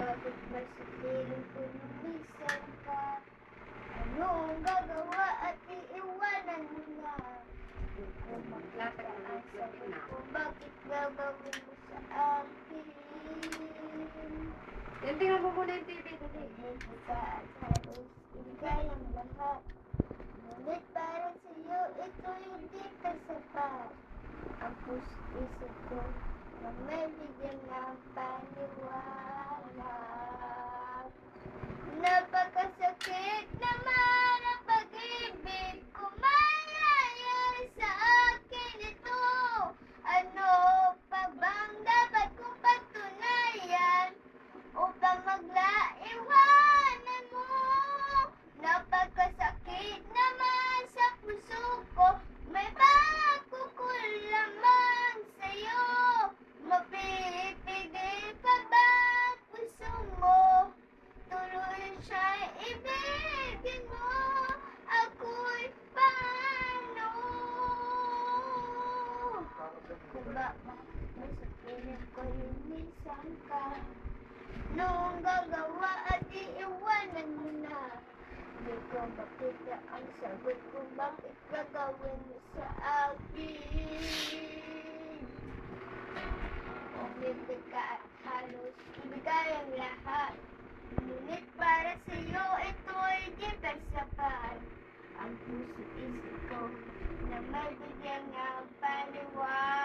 Bakit ba sa piling ko lumisan ka? Ano ang gagawa at iiwanan mo na? Di ko makita ang sagot ko. Bakit gagawin mo sa akin? Yan, tingnan mo muna yung TV. Dali. Hindi ka at halos ibigay ang lahat. Ngunit para sa'yo, ito hindi ka sapat. Ang puso-isip ko na may bigyan ng paniwala. Napakasakit naman ang pag-ibig kung mangyayari sa akin ito. Ano pa bang dapat kong patunayan upang maglaiwanan mo? Napakasakit naman sa puso ko, may pagkukulamang sa'yo. Mapipigil pa ba ang puso mo? Tuloy siya'y ibigin mo. Ako'y paano? Kung ba may sa piling ko lumisan ka? Noong gagawa at iiwanan mo na. Di ko makita ang sagot kung bakit gagawin mo sa akin. Umibig ka at halos ibigay ang lahat. Ngunit para sa'yo ito'y di ka sapat. Ang puso-isip ko na may bigyan ng paniwala.